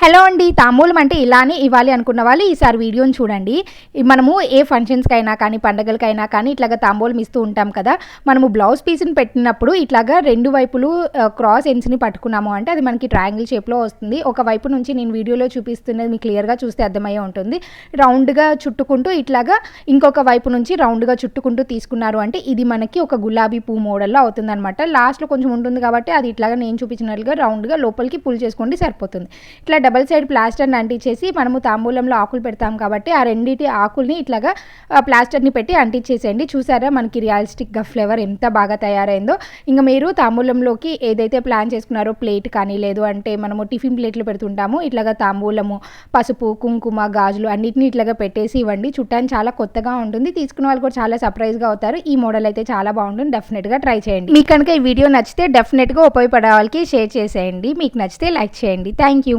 Hello అండి, తాంబూలం అంటే ఇలానే ఇవ్వాలి అనుకున్న వాళ్ళు ఈసారి వీడియోని చూడండి. మనము ఏ ఫంక్షన్స్కైనా కానీ పండగలకైనా కానీ ఇట్లాగా తాంబూలం ఇస్తూ ఉంటాం కదా. మనము బ్లౌజ్ పీస్ని పెట్టినప్పుడు ఇట్లాగా రెండు వైపులు క్రాస్ ఎండ్స్ని పట్టుకున్నాము అంటే అది మనకి ట్రయాంగిల్ షేప్లో వస్తుంది. ఒక వైపు నుంచి నేను వీడియోలో చూపిస్తున్నది మీకు క్లియర్గా చూస్తే అర్థమయ్యే ఉంటుంది. రౌండ్గా చుట్టుకుంటూ ఇట్లాగా ఇంకొక వైపు నుంచి రౌండ్గా చుట్టుకుంటూ తీసుకున్నారు అంటే ఇది మనకి ఒక గులాబీ పువ్వు మోడల్లో అవుతుంది అనమాట. లాస్ట్లో కొంచెం ఉంటుంది కాబట్టి అది ఇట్లాగా నేను చూపించినట్లుగా రౌండ్గా లోపలికి పుల్ చేసుకోండి, సరిపోతుంది. ఇట్లా డబల్ సైడ్ ప్లాస్టర్ని అంటించేసి మనము తాంబూలంలో ఆకులు పెడతాం కాబట్టి ఆ రెండింటి ఆకుల్ని ఇట్లాగా ప్లాస్టర్ని పెట్టి అంటించేసేయండి. చూసారా మనకి రియలిస్టిక్గా ఫ్లేవర్ ఎంత బాగా తయారైందో. ఇంకా మీరు తాంబూలంలోకి ఏదైతే ప్లాన్ చేసుకున్నారో ప్లేట్ కానీ లేదు అంటే మనము టిఫిన్ ప్లేట్లు పెడుతుంటాము, ఇట్లాగా తాంబూలము పసుపు కుంకుమ గాజులు అన్నిటిని ఇట్లాగా పెట్టేసి ఇవ్వండి. చుట్టాన్ని చాలా కొత్తగా ఉంటుంది, తీసుకున్న వాళ్ళు కూడా చాలా సర్ప్రైజ్గా అవుతారు. ఈ మోడల్ అయితే చాలా బాగుంటుంది, డెఫినెట్గా ట్రై చేయండి. మీకు కనుక ఈ వీడియో నచ్చితే డెఫినెట్గా ఉపయోగపడే వాళ్ళకి షేర్ చేసేయండి. మీకు నచ్చితే లైక్ చేయండి. Thank you.